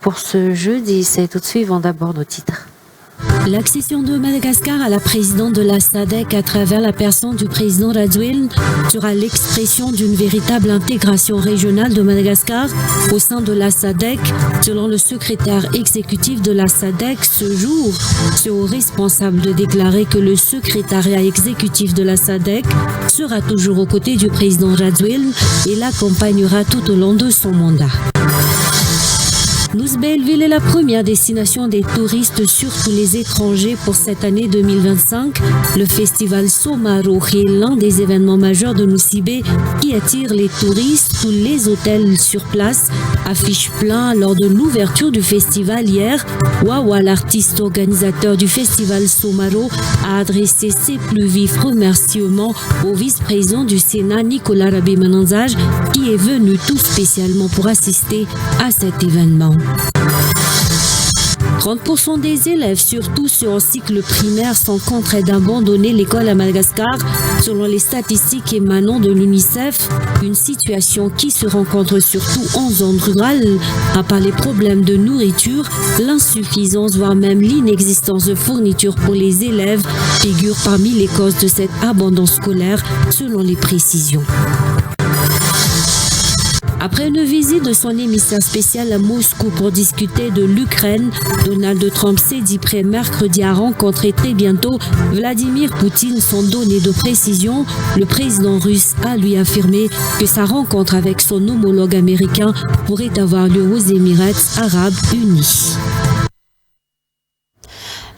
Pour ce jeudi, c'est tout de suite, d'abord nos titres. L'accession de Madagascar à la présidente de la SADC à travers la personne du président Rajoelina sera l'expression d'une véritable intégration régionale de Madagascar au sein de la SADC. Selon le secrétaire exécutif de la SADC, ce jour, ce haut responsable de déclarer que le secrétariat exécutif de la SADC sera toujours aux côtés du président Rajoelina et l'accompagnera tout au long de son mandat. Nouzbelville est la première destination des touristes, surtout les étrangers, pour cette année 2025. Le festival Somaro est l'un des événements majeurs de Nosy-Be qui attire les touristes. Tous les hôtels sur place affichent plein lors de l'ouverture du festival hier. Wawa, l'artiste organisateur du festival Somaro, a adressé ses plus vifs remerciements au vice-président du Sénat, Nicolas Rabé-Mananzage, qui est venu tout spécialement pour assister à cet événement. 30% des élèves, surtout ceux en cycle primaire, sont contraints d'abandonner l'école à Madagascar, selon les statistiques émanant de l'UNICEF. Une situation qui se rencontre surtout en zone rurale, à part les problèmes de nourriture, l'insuffisance, voire même l'inexistence de fournitures pour les élèves, figure parmi les causes de cet abandon scolaire, selon les précisions. Après une visite de son émissaire spécial à Moscou pour discuter de l'Ukraine, Donald Trump s'est dit prêt mercredi à rencontrer très bientôt Vladimir Poutine sans donner de précision. Le président russe a lui affirmé que sa rencontre avec son homologue américain pourrait avoir lieu aux Émirats arabes unis.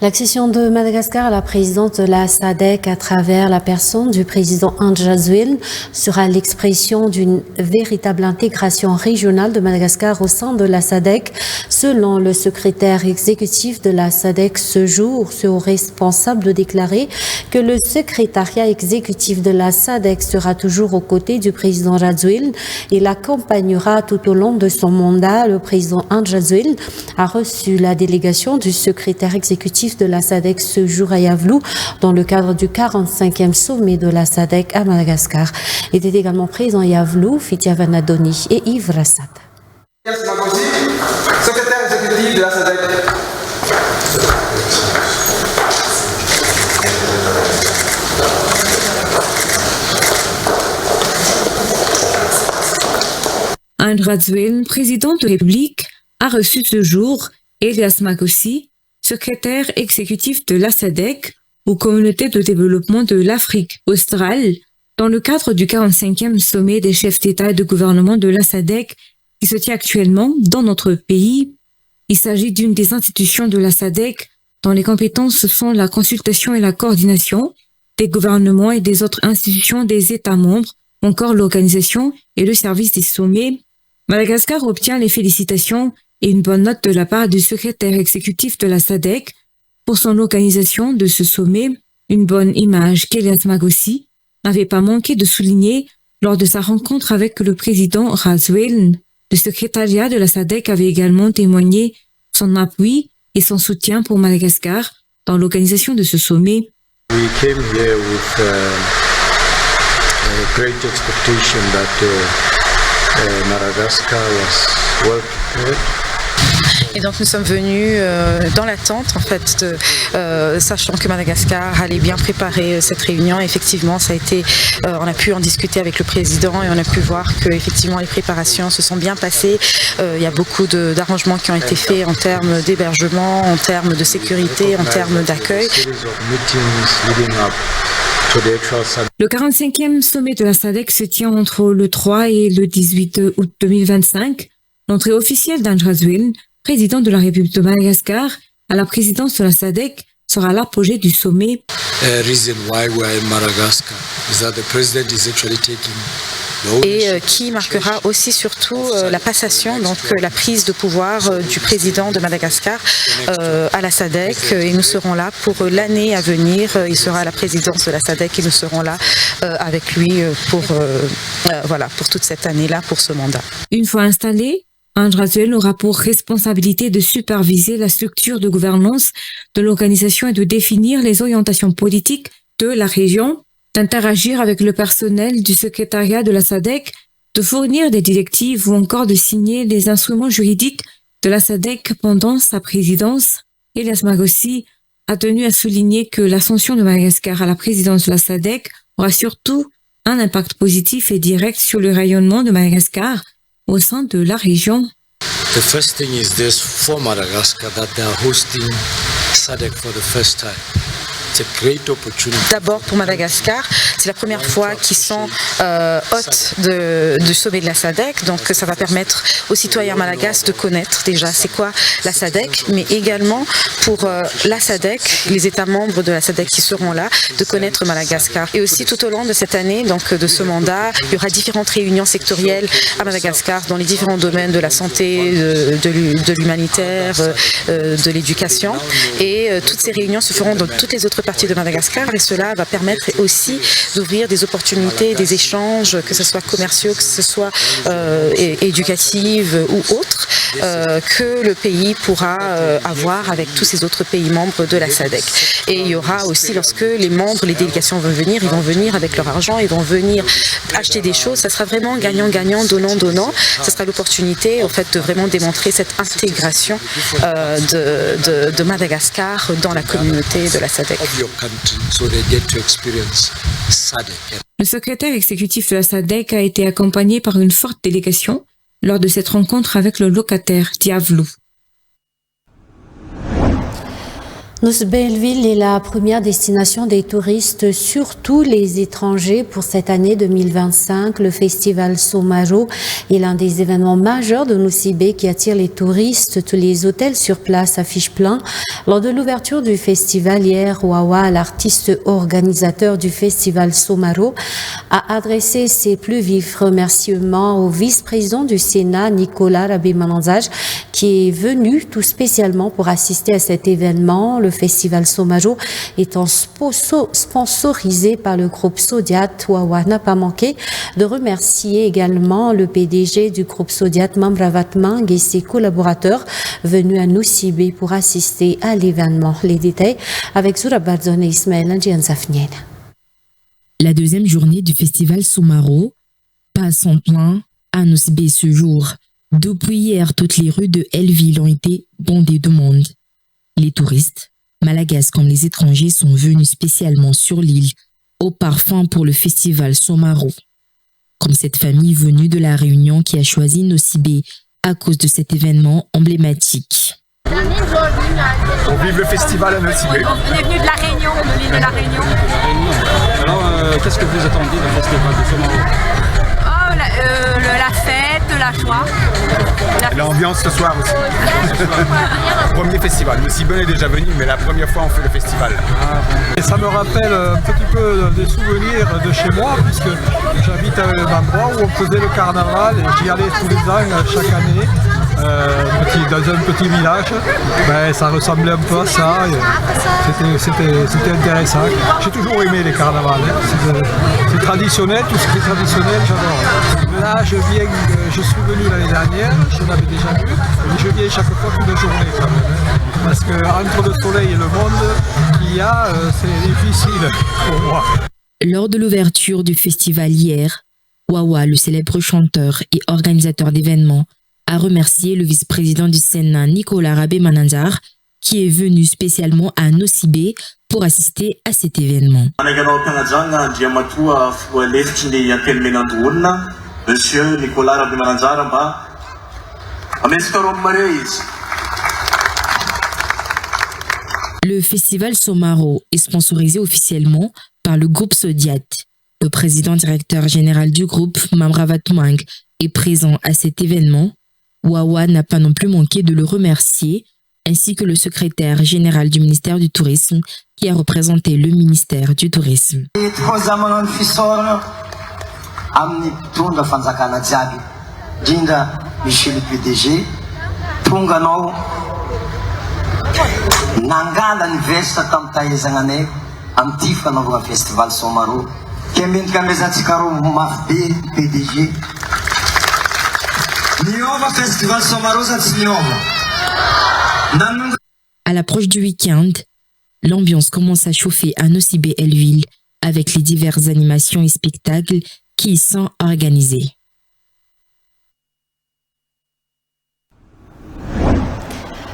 L'accession de Madagascar à la présidente de la SADC à travers la personne du président Andry Rajoelina sera l'expression d'une véritable intégration régionale de Madagascar au sein de la SADC. Selon le secrétaire exécutif de la SADC ce jour, ce haut responsable de déclarer que le secrétariat exécutif de la SADC sera toujours aux côtés du président Rajoelina et l'accompagnera tout au long de son mandat. Le président Andry Rajoelina a reçu la délégation du secrétaire exécutif de la SADC ce jour à Yavlou dans le cadre du 45e sommet de la SADC à Madagascar. Étaient également présents Yavlou, Fitia Vanadoni et Yves Rassad. Secrétaire exécutif de la SADC. Andry Rajoelina, président de la République, a reçu ce jour Elias Makossi, secrétaire exécutif de la SADC, ou Communauté de développement de l'Afrique australe, dans le cadre du 45e sommet des chefs d'État et de gouvernement de la SADC qui se tient actuellement dans notre pays. Il s'agit d'une des institutions de la SADC dont les compétences sont la consultation et la coordination des gouvernements et des autres institutions des États membres, encore l'organisation et le service des sommets. Madagascar obtient les félicitations et une bonne note de la part du secrétaire exécutif de la SADC pour son organisation de ce sommet, une bonne image qu'Elias Makossi n'avait pas manqué de souligner lors de sa rencontre avec le président Rajoelina. Le secrétariat de la SADC avait également témoigné son appui et son soutien pour Madagascar dans l'organisation de ce sommet. We came here with a great expectation that Madagascar was well prepared. Et donc nous sommes venus dans l'attente en fait, sachant que Madagascar allait bien préparer cette réunion. Effectivement, ça a été, on a pu en discuter avec le président et on a pu voir que effectivement les préparations se sont bien passées. Il y a beaucoup d'arrangements qui ont été faits en termes d'hébergement, en termes de sécurité, en termes d'accueil. Le 45e sommet de la SADC se tient entre le 3 et le 18 août 2025. L'entrée officielle d'Andry Rajoelina, président de la République de Madagascar, à la présidence de la SADC sera l'apogée du sommet. The reason why we are in Madagascar is that the president is actually taking et qui marquera aussi surtout la passation, donc la prise de pouvoir du président de Madagascar à la SADC, et nous serons là pour l'année à venir. Il sera à la présidence de la SADC et nous serons là avec lui pour toute cette année-là, pour ce mandat. Une fois installé, Andrazuel aura pour responsabilité de superviser la structure de gouvernance de l'organisation et de définir les orientations politiques de la région, d'interagir avec le personnel du secrétariat de la SADC, de fournir des directives ou encore de signer les instruments juridiques de la SADC pendant sa présidence. Elias Magossi a tenu à souligner que l'ascension de Madagascar à la présidence de la SADC aura surtout un impact positif et direct sur le rayonnement de Madagascar au sein de la région. The first thing is this for Madagascar that they are hosting SADC for the first time. It's a great opportunity. D'abord pour Madagascar, c'est la première fois qu'ils sont hôtes du sommet de la SADC, donc ça va permettre aux citoyens malagasy de connaître déjà c'est quoi la SADC, mais également pour la SADC, les États membres de la SADC qui seront là, de connaître Madagascar. Et aussi tout au long de cette année, donc de ce mandat, il y aura différentes réunions sectorielles à Madagascar dans les différents domaines de la santé, de l'humanitaire, de l'éducation, et toutes ces réunions se feront dans toutes les autres parties de Madagascar, et cela va permettre aussi d'ouvrir des opportunités, des échanges, que ce soit commerciaux, que ce soit éducatifs ou autres, que le pays pourra avoir avec tous ces autres pays membres de la SADC. Et il y aura aussi, lorsque les membres, les délégations vont venir, ils vont venir avec leur argent, ils vont venir acheter des choses, ça sera vraiment gagnant-gagnant, donnant-donnant. Ça sera l'opportunité en fait de vraiment démontrer cette intégration de Madagascar dans la communauté de la SADC. Le secrétaire exécutif de la SADC a été accompagné par une forte délégation lors de cette rencontre avec le locataire Diavlou. Belleville est la première destination des touristes, surtout les étrangers, pour cette année 2025. Le festival Somaro est l'un des événements majeurs de Nosy-Be qui attire les touristes. Tous les hôtels sur place affichent plein. Lors de l'ouverture du festival hier, Wawa, l'artiste organisateur du festival Somaro, a adressé ses plus vifs remerciements au vice-président du Sénat, Nicolas Rabé-Mananzar, qui est venu tout spécialement pour assister à cet événement. Le festival Somaro étant sponsorisé par le groupe Sodiat, Wawa n'a pas manqué de remercier également le PDG du groupe Sodiat, Mamravat Mang, et ses collaborateurs venus à Nosy-Be pour assister à l'événement. Les détails avec Zourabadzone et Ismaël Ndjianzafniel. La deuxième journée du festival Somaro passe en plein à Nosy-Be ce jour. Depuis hier, toutes les rues de Elleville ont été bondées de monde. Les touristes, malagasy comme les étrangers, sont venus spécialement sur l'île au parfum pour le festival Somaro. Comme cette famille venue de la Réunion qui a choisi Nosy-Be à cause de cet événement emblématique. On vive le festival à Nosy-Be. On est venu de la Réunion, de l'île de la Réunion. Alors, qu'est-ce que vous attendez dans le festival de Somaro? La fête, la joie. L'ambiance ce soir aussi. Premier festival. Nosy-Be est déjà venu, mais la première fois on fait le festival. Et ça me rappelle un petit peu des souvenirs de chez moi, puisque j'habite à un endroit où on faisait le carnaval et j'y allais tous les ans, chaque année, dans un petit village. Ben, ça ressemblait un peu à ça. C'était intéressant. J'ai toujours aimé les carnavals. C'est traditionnel, tout ce qui est traditionnel, j'adore. Là, je suis venu l'année dernière, je l'avais déjà vu, mais je viens chaque fois toute la journée quand même. Parce qu'entre le soleil et le monde qu'il y a, c'est difficile pour moi. Lors de l'ouverture du festival hier, Wawa, le célèbre chanteur et organisateur d'événements, a remercié le vice-président du Sénat, Nicolas Rabé-Mananzar, qui est venu spécialement à Nosy-Be pour assister à cet événement. Monsieur Nicolas Rabé-Mananzar, le festival Somaro est sponsorisé officiellement par le groupe Sodiat. Le président directeur général du groupe, Mamravat Mang, est présent à cet événement. Wawa n'a pas non plus manqué de le remercier, ainsi que le secrétaire général du ministère du Tourisme, qui a représenté le ministère du Tourisme. amin'ny tonga fanjakana jiaby indrindra monsieur le PDG tonga anao nangala ny vesitra tamin'ny taezagna anay amin'ity fanaovana festival Somaro kembendrika amezantsika roa mafy be PDG niova festival Somaro za tsy niova. À l'approche du week-end, l'ambiance commence à chauffer à Nosy-Be Elville avec les diverses animations et spectacles qui y sont organisés.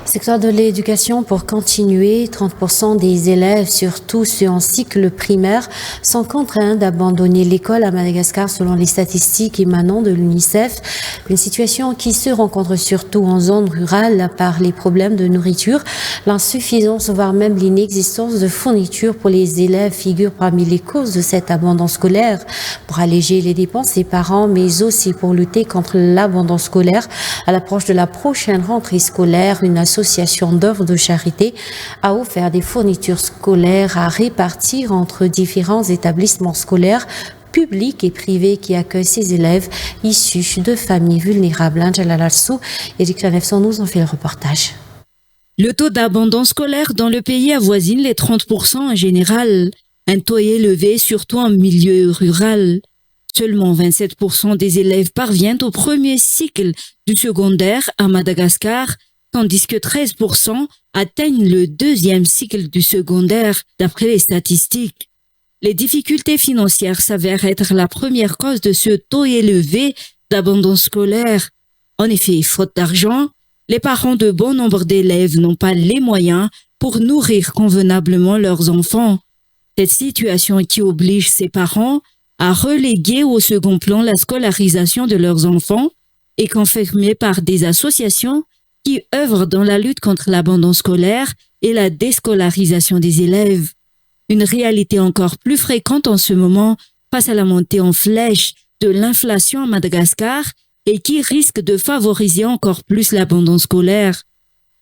Secteur de l'éducation, pour continuer, 30% des élèves, surtout ceux en cycle primaire, sont contraints d'abandonner l'école à Madagascar selon les statistiques émanant de l'UNICEF. Une situation qui se rencontre surtout en zone rurale par les problèmes de nourriture. L'insuffisance, voire même l'inexistence de fournitures pour les élèves figure parmi les causes de cet abandon scolaire. Pour alléger les dépenses des parents, mais aussi pour lutter contre l'abandon scolaire, à l'approche de la prochaine rentrée scolaire, une association d'œuvres de charité a offert des fournitures scolaires à répartir entre différents établissements scolaires publics et privés qui accueillent ces élèves issus de familles vulnérables. Angela Larsou et Eric Chanefson nous ont fait le reportage. Le taux d'abandon scolaire dans le pays avoisine les 30% en général, un taux élevé surtout en milieu rural. Seulement 27% des élèves parviennent au premier cycle du secondaire à Madagascar, tandis que 13% atteignent le deuxième cycle du secondaire, d'après les statistiques. Les difficultés financières s'avèrent être la première cause de ce taux élevé d'abandon scolaire. En effet, faute d'argent, les parents de bon nombre d'élèves n'ont pas les moyens pour nourrir convenablement leurs enfants. Cette situation qui oblige ces parents à reléguer au second plan la scolarisation de leurs enfants est confirmée par des associations qui œuvrent dans la lutte contre l'abandon scolaire et la déscolarisation des élèves. Une réalité encore plus fréquente en ce moment face à la montée en flèche de l'inflation à Madagascar et qui risque de favoriser encore plus l'abandon scolaire.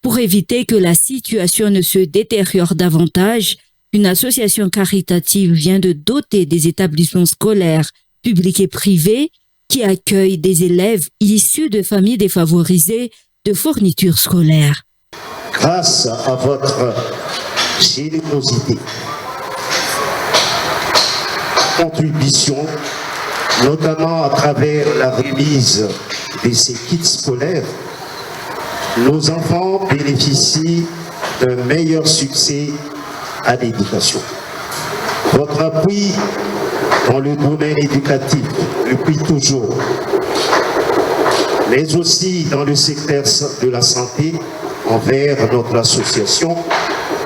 Pour éviter que la situation ne se détériore davantage, une association caritative vient de doter des établissements scolaires publics et privés qui accueillent des élèves issus de familles défavorisées de fournitures scolaires. Grâce à votre générosité, contribution, notamment à travers la remise de ces kits scolaires, nos enfants bénéficient d'un meilleur succès à l'éducation. Votre appui dans le domaine éducatif depuis toujours, mais aussi dans le secteur de la santé envers notre association,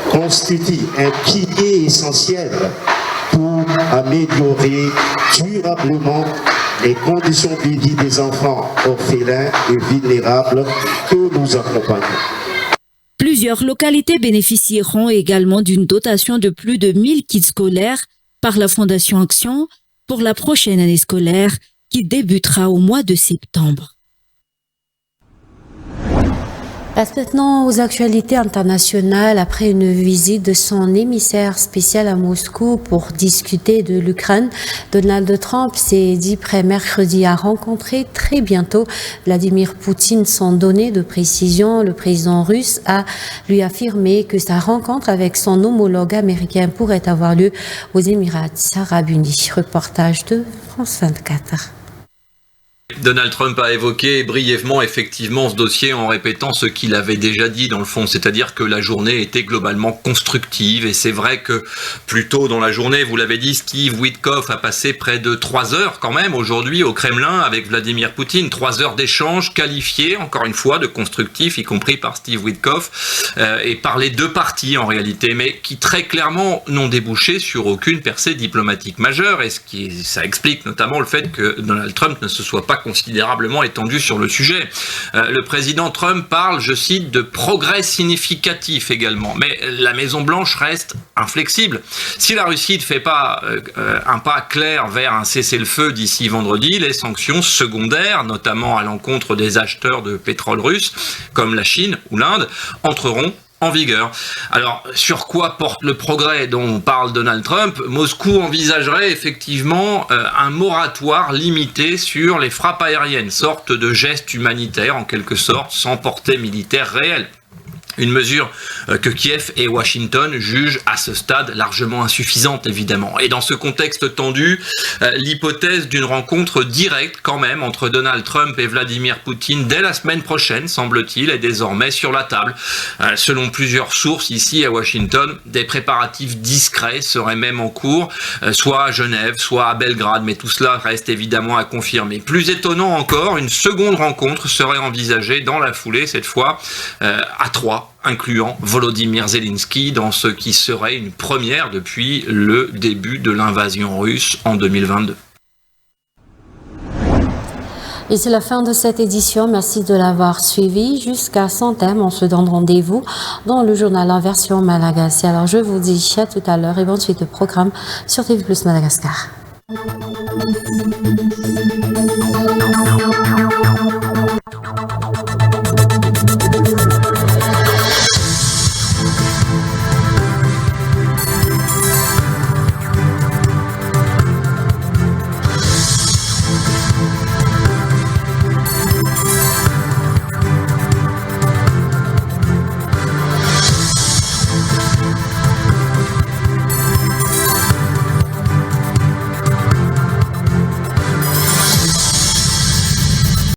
constitue un pilier essentiel pour améliorer durablement les conditions de vie des enfants orphelins et vulnérables que nous accompagnons. Plusieurs localités bénéficieront également d'une dotation de plus de 1000 kits scolaires par la Fondation Action pour la prochaine année scolaire qui débutera au mois de septembre. Passe maintenant aux actualités internationales. Après une visite de son émissaire spécial à Moscou pour discuter de l'Ukraine, Donald Trump s'est dit prêt mercredi à rencontrer très bientôt Vladimir Poutine. Sans donner de précision, le président russe a lui affirmé que sa rencontre avec son homologue américain pourrait avoir lieu aux Émirats arabes unis. Reportage de France 24. Donald Trump a évoqué brièvement effectivement ce dossier en répétant ce qu'il avait déjà dit dans le fond, c'est-à-dire que la journée était globalement constructive et c'est vrai que plus tôt dans la journée, vous l'avez dit, Steve Witkoff a passé près de 3 heures quand même aujourd'hui au Kremlin avec Vladimir Poutine, 3 heures d'échange qualifiés encore une fois de constructifs, y compris par Steve Witkoff et par les deux parties en réalité, mais qui très clairement n'ont débouché sur aucune percée diplomatique majeure et ça explique notamment le fait que Donald Trump ne se soit pas considérablement étendu sur le sujet. Le président Trump parle, je cite, de progrès significatifs également, mais la Maison-Blanche reste inflexible. Si la Russie ne fait pas un pas clair vers un cessez-le-feu d'ici vendredi, les sanctions secondaires, notamment à l'encontre des acheteurs de pétrole russe, comme la Chine ou l'Inde, entreront en vigueur. Alors, sur quoi porte le progrès dont parle Donald Trump? Moscou envisagerait effectivement un moratoire limité sur les frappes aériennes, sorte de geste humanitaire en quelque sorte, sans portée militaire réelle. Une mesure que Kiev et Washington jugent à ce stade largement insuffisante, évidemment. Et dans ce contexte tendu, l'hypothèse d'une rencontre directe, quand même, entre Donald Trump et Vladimir Poutine dès la semaine prochaine, semble-t-il, est désormais sur la table. Selon plusieurs sources ici à Washington, des préparatifs discrets seraient même en cours, soit à Genève, soit à Belgrade, mais tout cela reste évidemment à confirmer. Plus étonnant encore, une seconde rencontre serait envisagée dans la foulée, cette fois à 3, incluant Volodymyr Zelensky dans ce qui serait une première depuis le début de l'invasion russe en 2022. Et c'est la fin de cette édition. Merci de l'avoir suivi. Jusqu'à 100 thèmes, on se donne rendez-vous dans le journal en version malagasy. Alors je vous dis à tout à l'heure et bonne suite de programme sur TV+ Madagascar.